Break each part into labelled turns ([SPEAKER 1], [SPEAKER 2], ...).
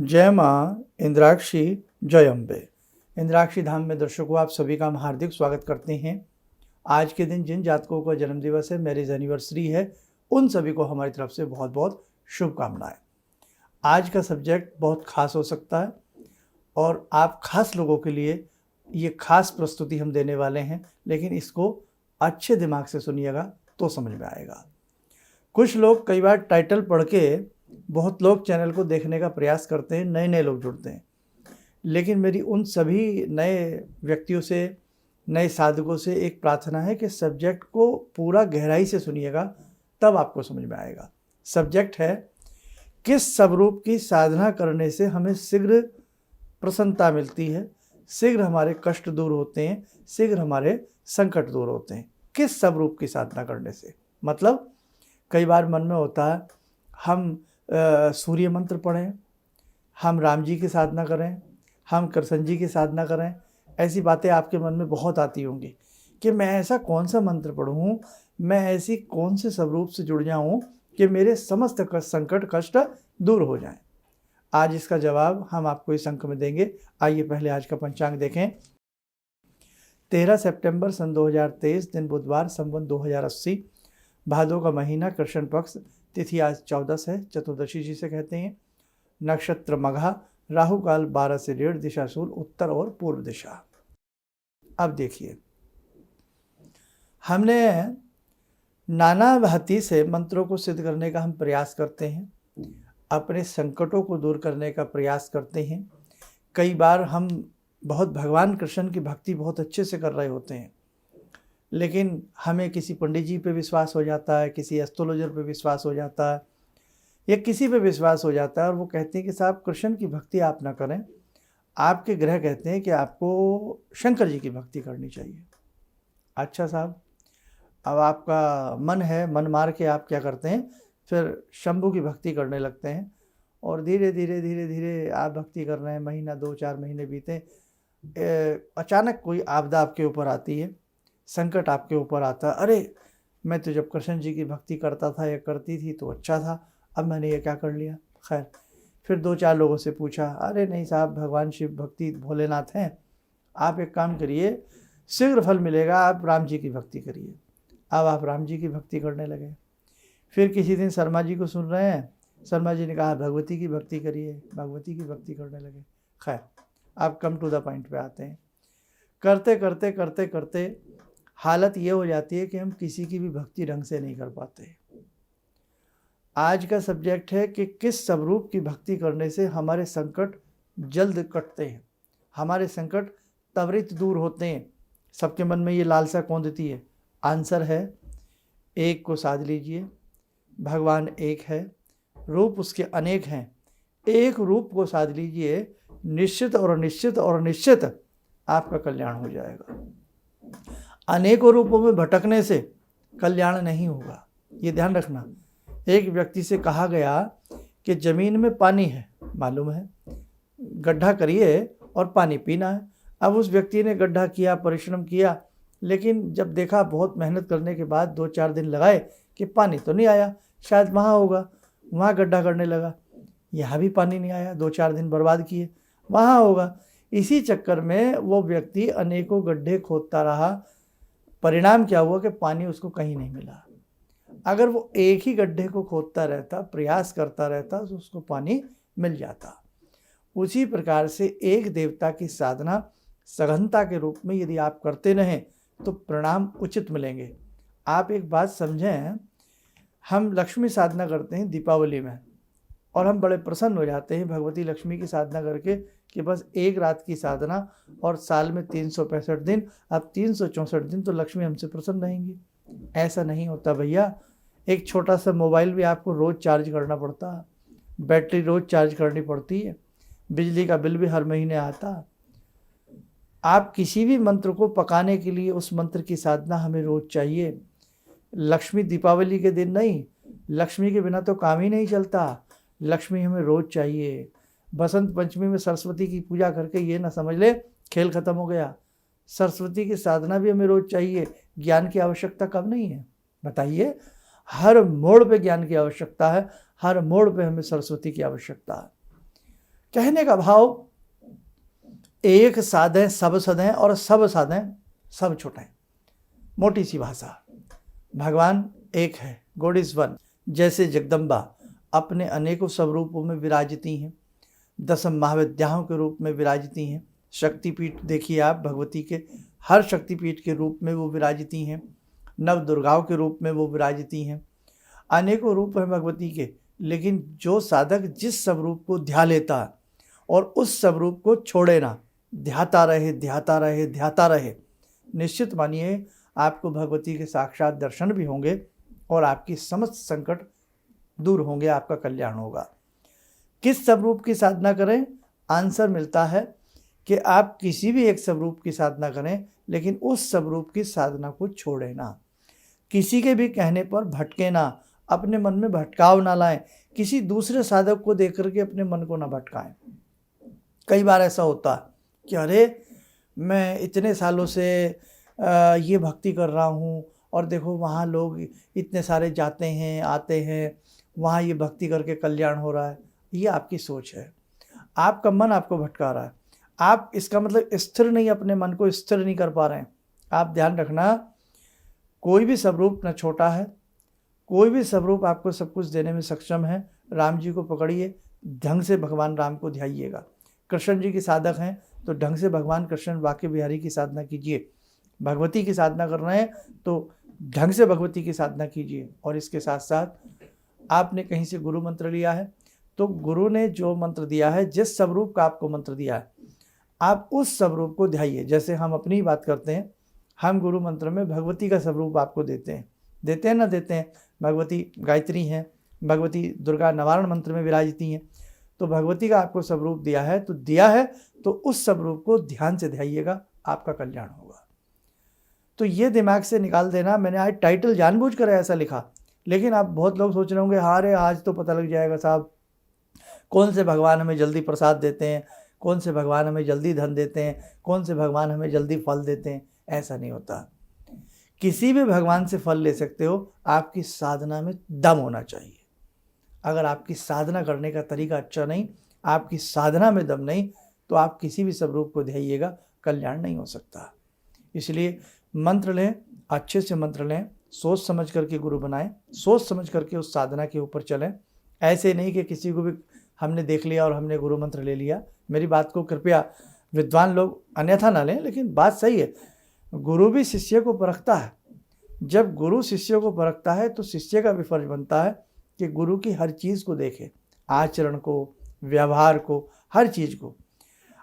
[SPEAKER 1] जय माँ इंद्राक्षी जय अम्बे। इंद्राक्षी धाम में दर्शकों आप सभी का हम हार्दिक स्वागत करते हैं। आज के दिन जिन जातकों का जन्मदिवस है, मैरिज एनिवर्सरी है, उन सभी को हमारी तरफ से बहुत बहुत शुभकामनाएं। आज का सब्जेक्ट बहुत खास हो सकता है और आप खास लोगों के लिए ये खास प्रस्तुति हम देने वाले हैं, लेकिन इसको अच्छे दिमाग से सुनिएगा तो समझ में आएगा। कुछ लोग कई बार टाइटल पढ़ के बहुत लोग चैनल को देखने का प्रयास करते हैं, नए नए लोग जुड़ते हैं, लेकिन मेरी उन सभी नए व्यक्तियों से, नए साधकों से एक प्रार्थना है कि सब्जेक्ट को पूरा गहराई से सुनिएगा, तब आपको समझ में आएगा। सब्जेक्ट है किस स्वरूप की साधना करने से हमें शीघ्र प्रसन्नता मिलती है, शीघ्र हमारे कष्ट दूर होते हैं, शीघ्र हमारे संकट दूर होते हैं। किस स्वरूप की साधना करने से, मतलब कई बार मन में होता है हम सूर्य मंत्र पढ़ें, हम राम जी की साधना करें, हम कृष्ण जी की साधना करें। ऐसी बातें आपके मन में बहुत आती होंगी कि मैं ऐसा कौन सा मंत्र पढ़ूँ, मैं ऐसी कौन से स्वरूप से जुड़ जाऊँ कि मेरे समस्त संकट कष्ट दूर हो जाएं। आज इसका जवाब हम आपको इस अंक में देंगे। आइए पहले आज का पंचांग देखें। 13 सितंबर सन 2023, दिन बुधवार, संवत 2080, भादों का महीना, कृष्ण पक्ष, तिथि आज 14 है, चतुर्दशी जिसे कहते हैं, नक्षत्र मघा, राहु काल 12 से 1:30, दिशा शूल उत्तर और पूर्व दिशा। अब देखिए, हमने नाना भांति से मंत्रों को सिद्ध करने का हम प्रयास करते हैं, अपने संकटों को दूर करने का प्रयास करते हैं। कई बार हम बहुत भगवान कृष्ण की भक्ति बहुत अच्छे से कर रहे होते हैं, लेकिन हमें किसी पंडित जी पे विश्वास हो जाता है, किसी एस्ट्रोलॉजर पे विश्वास हो जाता है, या किसी पे विश्वास हो जाता है और वो कहते हैं कि साहब कृष्ण की भक्ति आप ना करें, आपके ग्रह कहते हैं कि आपको शंकर जी की भक्ति करनी चाहिए। अच्छा साहब, अब आपका मन है, मन मार के आप क्या करते हैं, फिर शंभू की भक्ति करने लगते हैं और धीरे धीरे धीरे धीरे आप भक्ति कर रहे हैं। महीना 2-4 महीने बीते, अचानक कोई आपदा आपके ऊपर आती है, संकट आपके ऊपर आता है। अरे मैं तो जब कृष्ण जी की भक्ति करता था या करती थी तो अच्छा था, अब मैंने ये क्या कर लिया। खैर, फिर 2-4 लोगों से पूछा, अरे नहीं साहब, भगवान शिव भक्ति भोलेनाथ हैं, आप एक काम करिए, शीघ्र फल मिलेगा, आप राम जी की भक्ति करिए। अब आप राम जी की भक्ति करने लगे। फिर किसी दिन शर्मा जी को सुन रहे हैं, शर्मा जी ने कहा भगवती की भक्ति करिए, भगवती की भक्ति करने लगे। खैर, आप कम टू द पॉइंट पे आते हैं। करते करते करते करते हालत ये हो जाती है कि हम किसी की भी भक्ति ढंग से नहीं कर पाते। आज का सब्जेक्ट है कि किस स्वरूप की भक्ति करने से हमारे संकट जल्द कटते हैं, हमारे संकट त्वरित दूर होते हैं। सबके मन में ये लालसा कौन देती है? आंसर है, एक को साध लीजिए। भगवान एक है, रूप उसके अनेक हैं, एक रूप को साध लीजिए, निश्चित और निश्चित और निश्चित आपका कल्याण हो जाएगा। अनेकों रूपों में भटकने से कल्याण नहीं होगा, ये ध्यान रखना। एक व्यक्ति से कहा गया कि ज़मीन में पानी है, मालूम है, गड्ढा करिए और पानी पीना है। अब उस व्यक्ति ने गड्ढा किया, परिश्रम किया, लेकिन जब देखा, बहुत मेहनत करने के बाद 2-4 दिन लगाए कि पानी तो नहीं आया, शायद वहाँ होगा, वहाँ गड्ढा करने लगा, यहाँ भी पानी नहीं आया, 2-4 दिन बर्बाद किए, वहाँ होगा। इसी चक्कर में वो व्यक्ति अनेकों गड्ढे खोदता रहा। परिणाम क्या हुआ कि पानी उसको कहीं नहीं मिला। अगर वो एक ही गड्ढे को खोदता रहता, प्रयास करता रहता, तो उसको पानी मिल जाता। उसी प्रकार से एक देवता की साधना सघनता के रूप में यदि आप करते रहें तो परिणाम उचित मिलेंगे। आप एक बात समझें, हम लक्ष्मी साधना करते हैं दीपावली में और हम बड़े प्रसन्न हो जाते हैं भगवती लक्ष्मी की साधना करके कि बस एक रात की साधना और साल में 365 दिन, अब 364 दिन तो लक्ष्मी हमसे प्रसन्न रहेंगी। ऐसा नहीं होता भैया। एक छोटा सा मोबाइल भी आपको रोज़ चार्ज करना पड़ता है, बैटरी रोज़ चार्ज करनी पड़ती है, बिजली का बिल भी हर महीने आता। आप किसी भी मंत्र को पकाने के लिए उस मंत्र की साधना हमें रोज़ चाहिए। लक्ष्मी दीपावली के दिन नहीं, लक्ष्मी के बिना तो काम ही नहीं चलता। लक्ष्मी हमें रोज़ चाहिए। बसंत पंचमी में सरस्वती की पूजा करके ये ना समझ ले खेल ख़त्म हो गया। सरस्वती की साधना भी हमें रोज़ चाहिए। ज्ञान की आवश्यकता कब नहीं है, बताइए? हर मोड़ पे ज्ञान की आवश्यकता है, हर मोड़ पे हमें सरस्वती की आवश्यकता है। कहने का भाव, एक साधें सब सदें और सब साधें सब छुटें। मोटी सी भाषा, भगवान एक है, गॉड इज वन। जैसे जगदम्बा अपने अनेकों स्वरूपों में विराजती हैं, दसम महाविद्याओं के रूप में विराजती हैं। शक्तिपीठ देखिए आप, भगवती के हर शक्तिपीठ के रूप में वो विराजती हैं, नव दुर्गाओं के रूप में वो विराजती हैं। अनेकों रूप हैं भगवती के, लेकिन जो साधक जिस स्वरूप को ध्या लेता है और उस स्वरूप को छोड़े ना, ध्याता रहे ध्याता रहे ध्याता रहे, निश्चित मानिए आपको भगवती के साक्षात दर्शन भी होंगे और आपकी समस्त संकट दूर होंगे, आपका कल्याण होगा। किस स्वरूप की साधना करें? आंसर मिलता है कि आप किसी भी एक स्वरूप की साधना करें, लेकिन उस स्वरूप की साधना को छोड़े ना, किसी के भी कहने पर भटके ना, अपने मन में भटकाव ना लाएं, किसी दूसरे साधक को देख करके अपने मन को ना भटकाएं। कई बार ऐसा होता है कि अरे मैं इतने सालों से ये भक्ति कर रहा हूँ और देखो वहाँ लोग इतने सारे जाते हैं आते हैं, वहाँ ये भक्ति करके कल्याण हो रहा है। ये आपकी सोच है, आपका मन आपको भटका रहा है। आप इसका मतलब स्थिर नहीं, अपने मन को स्थिर नहीं कर पा रहे हैं। आप ध्यान रखना, कोई भी स्वरूप न छोटा है, कोई भी स्वरूप आपको सब कुछ देने में सक्षम है। राम जी को पकड़िए, ढंग से भगवान राम को ध्याइएगा। कृष्ण जी की साधक हैं तो ढंग से भगवान कृष्ण वाक्य बिहारी की साधना कीजिए। भगवती की साधना कर रहे हैं तो ढंग से भगवती की साधना कीजिए। और इसके साथ साथ आपने कहीं से गुरु मंत्र लिया है तो गुरु ने जो मंत्र दिया है, जिस स्वरूप का आपको मंत्र दिया है, आप उस स्वरूप को ध्याइए। जैसे हम अपनी बात करते हैं, हम गुरु मंत्र में भगवती का स्वरूप आपको देते हैं ना देते हैं। भगवती गायत्री हैं, भगवती दुर्गा निवारण मंत्र में विराजती हैं, तो भगवती का आपको स्वरूप दिया है तो उस स्वरूप को ध्यान से ध्याइएगा, आपका कल्याण होगा। तो ये दिमाग से निकाल देना। मैंने आज टाइटल जानबूझकर ऐसा लिखा, लेकिन आप बहुत लोग सोच रहे होंगे हाँ रे आज तो पता लग जाएगा साहब, कौन से भगवान हमें जल्दी प्रसाद देते हैं, कौन से भगवान हमें जल्दी धन देते हैं, कौन से भगवान हमें जल्दी फल देते हैं। ऐसा नहीं होता, किसी भी भगवान से फल ले सकते हो, आपकी साधना में दम होना चाहिए। अगर आपकी साधना करने का तरीका अच्छा नहीं, आपकी साधना में दम नहीं, तो आप किसी भी स्वरूप को ध्याइएगा, कल्याण नहीं हो सकता। इसलिए मंत्र लें, अच्छे से मंत्र लें, सोच समझ करके गुरु बनाएं, सोच समझ करके उस साधना के ऊपर चलें। ऐसे नहीं कि किसी को भी हमने देख लिया और हमने गुरु मंत्र ले लिया। मेरी बात को कृपया विद्वान लोग अन्यथा ना लें, लेकिन बात सही है। गुरु भी शिष्य को परखता है। जब गुरु शिष्य को परखता है तो शिष्य का भी फर्ज बनता है कि गुरु की हर चीज़ को देखे, आचरण को, व्यवहार को, हर चीज़ को।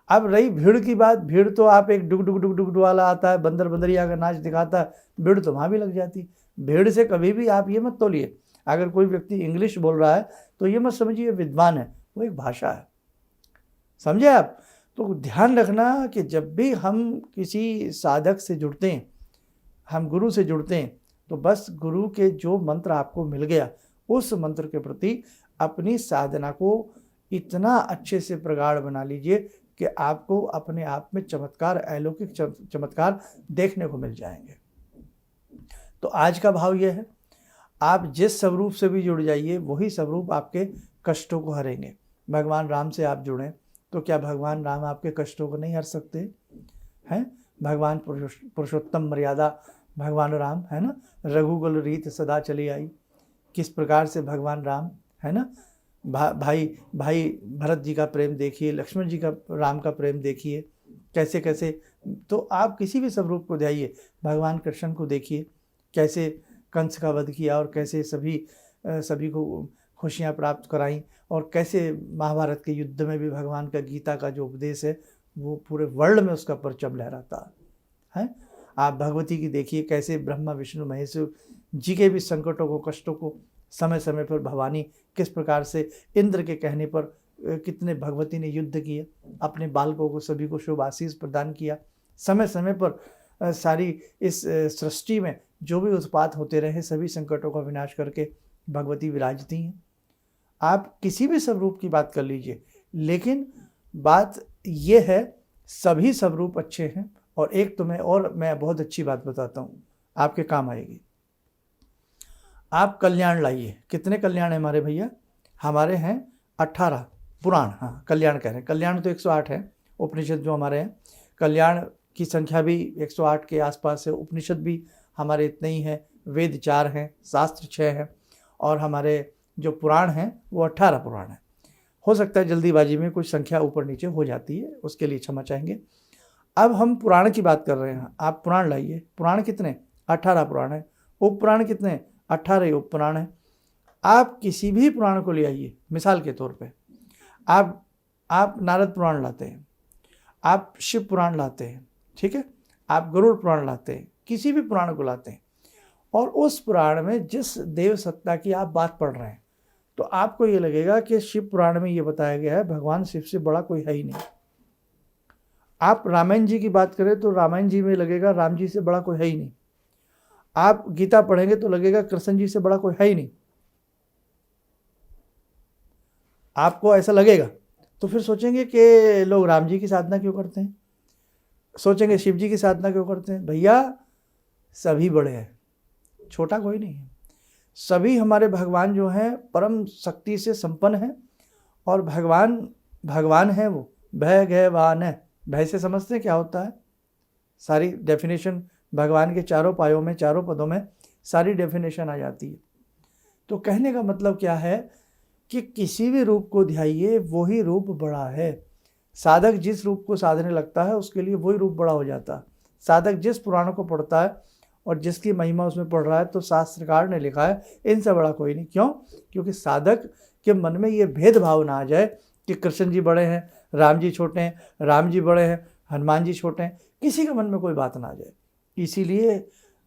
[SPEAKER 1] अब रही भीड़ की बात, भीड़ तो आप एक डुग डुग डुग डुग वाला आता है, बंदर बंदरिया का नाच दिखाता है, भीड़ तो वहाँ भी लग जाती। भीड़ से कभी भी आप ये मत तोलिए। अगर कोई व्यक्ति इंग्लिश बोल रहा है तो ये मत समझिए विद्वान है, वो एक भाषा है, समझे आप। तो ध्यान रखना कि जब भी हम किसी साधक से जुड़ते हैं, हम गुरु से जुड़ते हैं, तो बस गुरु के जो मंत्र आपको मिल गया, उस मंत्र के प्रति अपनी साधना को इतना अच्छे से प्रगाढ़ बना लीजिए कि आपको अपने आप में चमत्कार, अलौकिक चमत्कार देखने को मिल जाएंगे। तो आज का भाव यह है, आप जिस स्वरूप से भी जुड़ जाइए, वही स्वरूप आपके कष्टों को हरेंगे। भगवान राम से आप जुड़ें तो क्या भगवान राम आपके कष्टों को नहीं हर सकते हैं? भगवान पुरुषोत्तम मर्यादा भगवान राम है ना, रघुकुल रीत सदा चली आई। किस प्रकार से भगवान राम है ना, भाई भरत जी का प्रेम देखिए, लक्ष्मण जी का राम का प्रेम देखिए, कैसे कैसे। तो आप किसी भी स्वरूप को ध्याइए, भगवान कृष्ण को देखिए, कैसे कंस का वध किया और कैसे सभी को खुशियाँ प्राप्त कराई, और कैसे महाभारत के युद्ध में भी भगवान का गीता का जो उपदेश है वो पूरे वर्ल्ड में उसका परचम लहराता है। आप भगवती की देखिए, कैसे ब्रह्मा विष्णु महेश जी के भी संकटों को, कष्टों को समय समय पर भवानी किस प्रकार से इंद्र के कहने पर कितने भगवती ने युद्ध किए, अपने बालकों को सभी को शुभ आशीष प्रदान किया। समय समय पर सारी इस सृष्टि में जो भी उत्पात होते रहे, सभी संकटों का विनाश करके भगवती विराजती हैं। आप किसी भी स्वरूप की बात कर लीजिए, लेकिन बात यह है सभी स्वरूप अच्छे हैं। और एक तो मैं बहुत अच्छी बात बताता हूँ, आपके काम आएगी। आप कल्याण लाइए। कितने कल्याण है हमारे भैया? हमारे हैं 18, पुराण, हाँ कल्याण कह रहे हैं, कल्याण तो 108 है, उपनिषद जो हमारे हैं कल्याण की संख्या भी 108 के आसपास है, उपनिषद भी हमारे इतने ही हैं, वेद 4 हैं, शास्त्र 6 हैं, और हमारे जो पुराण हैं वो 18 पुराण हैं। हो सकता है जल्दीबाजी में कुछ संख्या ऊपर नीचे हो जाती है, उसके लिए क्षमा चाहेंगे। अब हम पुराण की बात कर रहे हैं, आप पुराण लाइए। पुराण कितने? 18 पुराण है। उपपुराण कितने? 18 उपपुराण है। आप किसी भी पुराण को ले आइए, मिसाल के तौर पे आप नारद पुराण लाते हैं, आप शिव पुराण लाते हैं, ठीक है, आप गरुड़ पुराण लाते हैं, किसी भी पुराण को लाते हैं, और उस पुराण में जिस देव सत्ता की आप बात पढ़ रहे हैं, तो आपको ये लगेगा कि शिव पुराण में ये बताया गया है भगवान शिव से बड़ा कोई है ही नहीं। आप रामायण जी की बात करें तो रामायण जी में लगेगा राम जी से बड़ा कोई है ही नहीं। आप गीता पढ़ेंगे तो लगेगा कृष्ण जी से बड़ा कोई है ही नहीं। आपको ऐसा लगेगा तो फिर सोचेंगे कि लोग राम जी की साधना क्यों करते हैं, सोचेंगे शिव जी की साधना क्यों करते हैं। भैया सभी बड़े हैं, छोटा कोई नहीं है। सभी हमारे भगवान जो हैं परम शक्ति से संपन्न हैं, और भगवान है वो भगवान है। भय से समझते हैं क्या होता है? सारी डेफिनेशन भगवान के चारों पायों में, चारों पदों में सारी डेफिनेशन आ जाती है। तो कहने का मतलब क्या है कि किसी भी रूप को ध्याइए, वही रूप बड़ा है। साधक जिस रूप को साधने लगता है उसके लिए वही रूप बड़ा हो जाता है। साधक जिस पुराण को पढ़ता है और जिसकी महिमा उसमें पढ़ रहा है, तो शास्त्रकार ने लिखा है इनसे बड़ा कोई नहीं। क्यों? क्योंकि साधक के मन में ये भेदभाव ना आ जाए कि कृष्ण जी बड़े हैं, राम जी छोटे हैं, राम जी बड़े हैं, हनुमान जी छोटे हैं, किसी के मन में कोई बात ना आ जाए। इसीलिए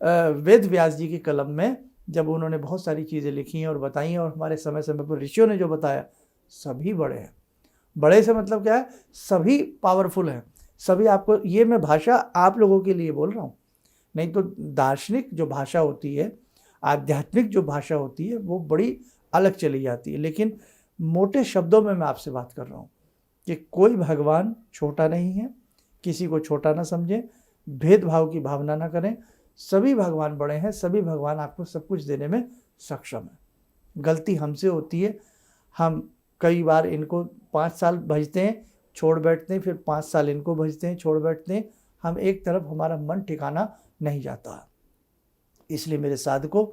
[SPEAKER 1] वेद व्यास जी की कलम में जब उन्होंने बहुत सारी चीज़ें लिखी हैं और बताई हैं, और हमारे समय समय पर ऋषियों ने जो बताया, सभी बड़े हैं। बड़े से मतलब क्या है? सभी पावरफुल हैं, सभी। आपको ये मैं भाषा आप लोगों के लिए बोल रहा हूँ, नहीं तो दार्शनिक जो भाषा होती है, आध्यात्मिक जो भाषा होती है, वो बड़ी अलग चली जाती है। लेकिन मोटे शब्दों में मैं आपसे बात कर रहा हूँ कि कोई भगवान छोटा नहीं है, किसी को छोटा ना समझें, भेदभाव की भावना ना करें। सभी भगवान बड़े हैं, सभी भगवान आपको सब कुछ देने में सक्षम है। गलती हमसे होती है, हम कई बार इनको 5 साल भजते हैं, छोड़ बैठते हैं, फिर 5 साल इनको भजते हैं, छोड़ बैठते हैं। हम एक तरफ हमारा मन ठिकाना नहीं जाता। इसलिए मेरे साधकों,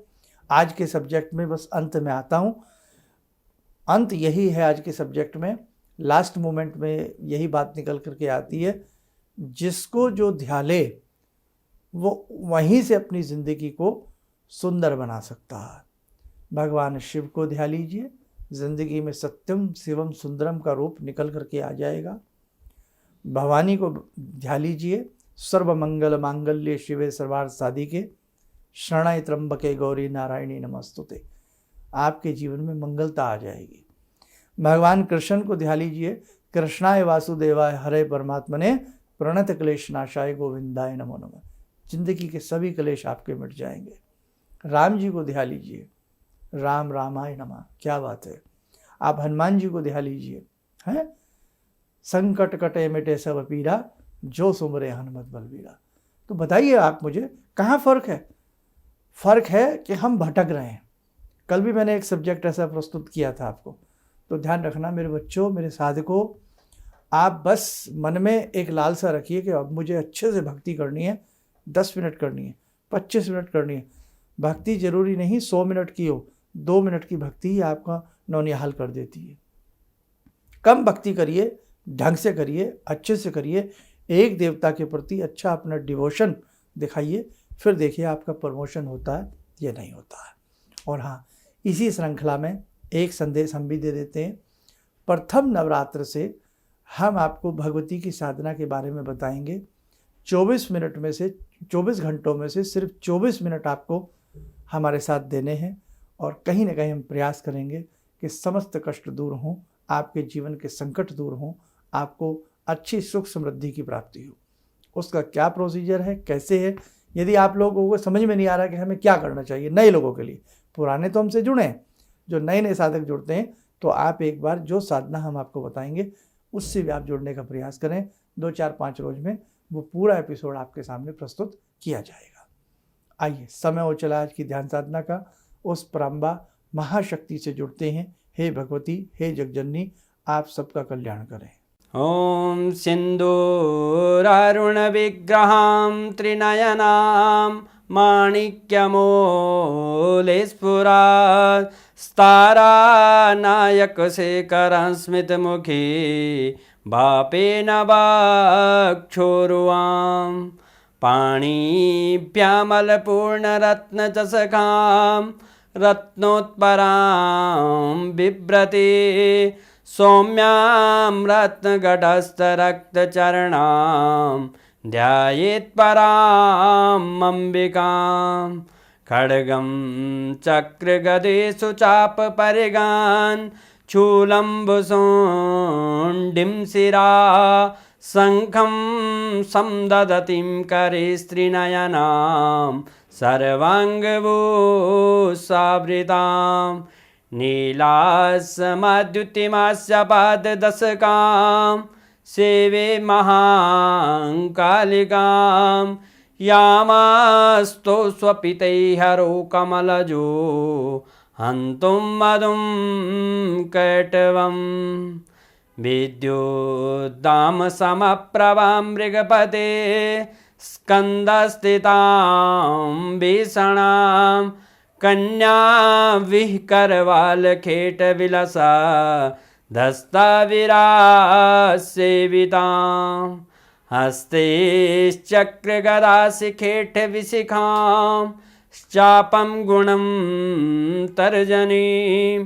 [SPEAKER 1] आज के सब्जेक्ट में बस अंत में आता हूँ। अंत यही है आज के सब्जेक्ट में, लास्ट मोमेंट में यही बात निकल करके आती है, जिसको जो ध्या ले वो वहीं से अपनी ज़िंदगी को सुंदर बना सकता है। भगवान शिव को ध्या लीजिए, ज़िंदगी में सत्यम शिवम सुंदरम का रूप निकल करके आ जाएगा। भवानी को ध्या लीजिए, सर्वमंगल मांगल्ये शिवे सर्वार्थ साधिके, शरणाय त्र्यंबके गौरी नारायणी नमस्तुते। आपके जीवन में मंगलता आ जाएगी। भगवान कृष्ण को ध्या लीजिए, कृष्णाय वासुदेवाय हरे परमात्मने प्रणत क्लेश नाशाय गोविंदाय नमो नमः। जिंदगी के सभी क्लेश आपके मिट जाएंगे। राम जी को ध्या लीजिए, राम रामाय नमः। क्या बात है। आप हनुमान जी को ध्या लीजिए, हैं, संकट कटे मिटे सब पीरा, जो सुमरे हनुमत बलबीरा। तो बताइए आप मुझे, कहाँ फ़र्क है? फ़र्क है कि हम भटक रहे हैं। कल भी मैंने एक सब्जेक्ट ऐसा प्रस्तुत किया था आपको, तो ध्यान रखना मेरे बच्चों, मेरे साधकों, आप बस मन में एक लालसा रखिए कि अब मुझे अच्छे से भक्ति करनी है। 10 मिनट करनी है, 25 मिनट करनी है। भक्ति जरूरी नहीं 100 मिनट की हो, 2 मिनट की भक्ति ही आपका नौनिहाल कर देती है। कम भक्ति करिए, ढंग से करिए, अच्छे से करिए, एक देवता के प्रति अच्छा अपना डिवोशन दिखाइए, फिर देखिए आपका प्रमोशन होता है या नहीं होता है। और हाँ, इसी श्रृंखला में एक संदेश हम भी दे देते हैं। प्रथम नवरात्र से हम आपको भगवती की साधना के बारे में बताएंगे। 24 मिनट में से 24 घंटों में से सिर्फ 24 मिनट आपको हमारे साथ देने हैं, और कहीं ना कहीं हम प्रयास करेंगे कि समस्त कष्ट दूर हों, आपके जीवन के संकट दूर हों, आपको अच्छी सुख समृद्धि की प्राप्ति हो। उसका क्या प्रोसीजर है, कैसे है, यदि आप लोगों को समझ में नहीं आ रहा कि हमें क्या करना चाहिए नए लोगों के लिए, पुराने तो हमसे जुड़े हैं, जो नए नए साधक जुड़ते हैं, तो आप एक बार जो साधना हम आपको बताएंगे उससे भी आप जुड़ने का प्रयास करें। 2, 4, 5 रोज में वो पूरा एपिसोड आपके सामने प्रस्तुत किया जाएगा। आइए, समय हो चला आज की ध्यान साधना का। उस परम्बा महाशक्ति से जुड़ते हैं। हे भगवती, हे जगजननी, आप सबका कल्याण करें।
[SPEAKER 2] ॐ सिन्दूरारुणविग्रहां त्रिनयनां माणिक्यमौलिस्फुरात् स्तारानायकशेखरं स्मितमुखी वापेन वाक्षोरुवां पाणिभ्यामलपूर्णरत्नचषकां रत्नोत्परां बिभ्रति सौम्यां रत्नघटस्थरक्तचरणां ध्यायेत्पराम् अम्बिकां खड्गं चक्रगदेषु चापपरिगान् शूलम्बुशोण्डिं शिरा शङ्खं संदधतीं करे स्त्रीनयनां सर्वाङ्गभूषावृतां नीलासमद्युतिमास्य पाददशकां सेवे महाकालिकां यामास्तो स्वपितैहरो कमलजो हन्तुं मधुं कैटवम् विद्युद्दामसमप्रभां मृगपते स्कन्दस्थितां भीषणां कन्या विहकरवालखेटविलसा धस्ताविरासेवितां हस्ते चक्रगदाशिखेटविशिखां चापं गुणं तर्जनीं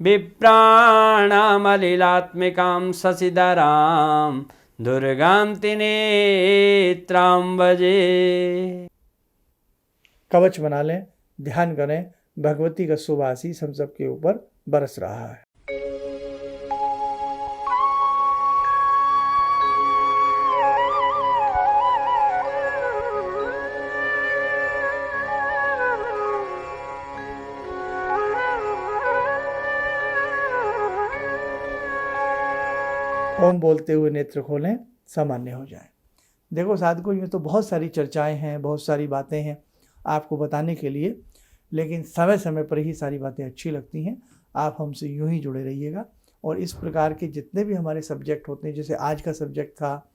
[SPEAKER 2] विप्राणामलिलात्मिकां शशिधरां दुर्गां त्रिनेत्रां भजे।
[SPEAKER 1] कवच बना लें, ध्यान करें, भगवती का शुभ आशीष हम सबके ऊपर बरस रहा है। ओम बोलते हुए नेत्र खोलें, सामान्य हो जाएं। देखो साधकों, ये तो बहुत सारी चर्चाएं हैं, बहुत सारी बातें हैं आपको बताने के लिए, लेकिन समय समय पर ही सारी बातें अच्छी लगती हैं। आप हमसे यूं ही जुड़े रहिएगा और इस प्रकार के जितने भी हमारे सब्जेक्ट होते हैं, जैसे आज का सब्जेक्ट था,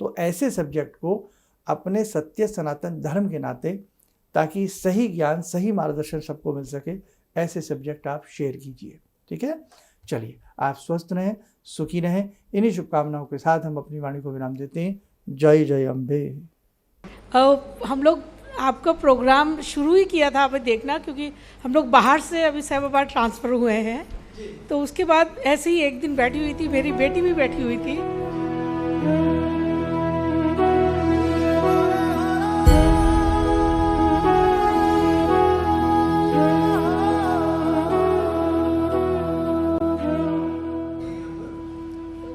[SPEAKER 1] तो ऐसे सब्जेक्ट को अपने सत्य सनातन धर्म के नाते, ताकि सही ज्ञान सही मार्गदर्शन सबको मिल सके, ऐसे सब्जेक्ट आप शेयर कीजिए। ठीक है, चलिए आप स्वस्थ रहें, सुखी रहें। इन्हीं शुभकामनाओं के साथ हम अपनी वाणी को विराम देते हैं। जय जय अम्बे।
[SPEAKER 3] हम लोग आपका प्रोग्राम शुरू ही किया था, अभी देखना, क्योंकि हम लोग बाहर से अभी साहिबाबाद ट्रांसफ़र हुए हैं, तो उसके बाद ऐसे ही एक दिन बैठी हुई थी, मेरी बेटी भी बैठी हुई थी।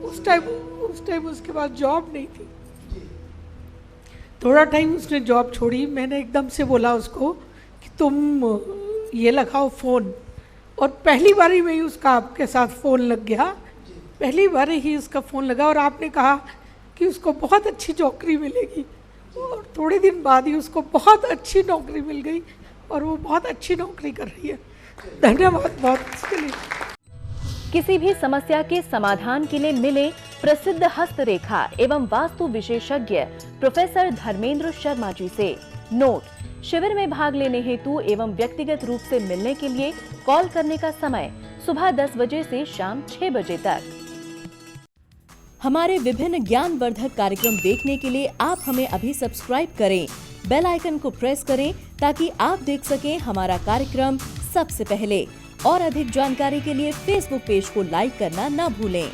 [SPEAKER 3] उस टाइम उसके बाद जॉब नहीं थी। थोड़ा टाइम उसने जॉब छोड़ी, मैंने एकदम से बोला उसको कि तुम ये लगाओ फ़ोन, और पहली बार ही में ही उसका आपके साथ फ़ोन लग गया। पहली बार ही उसका फ़ोन लगा और आपने कहा कि उसको बहुत अच्छी नौकरी मिलेगी, और थोड़े दिन बाद ही उसको बहुत अच्छी नौकरी मिल गई और वो बहुत अच्छी नौकरी कर रही है। धन्यवाद बहुत इसके लिए।
[SPEAKER 4] किसी भी समस्या के समाधान के लिए मिले प्रसिद्ध हस्तरेखा एवं वास्तु विशेषज्ञ प्रोफेसर धर्मेंद्र शर्मा जी से। नोट: शिविर में भाग लेने हेतु एवं व्यक्तिगत रूप से मिलने के लिए कॉल करने का समय सुबह 10 बजे से शाम 6 बजे तक। हमारे विभिन्न ज्ञानवर्धक कार्यक्रम देखने के लिए आप हमें अभी सब्सक्राइब करें, बेल आइकन को प्रेस करें ताकि आप देख सकें हमारा कार्यक्रम सबसे पहले। और अधिक जानकारी के लिए फेसबुक पेज को लाइक करना न भूलें।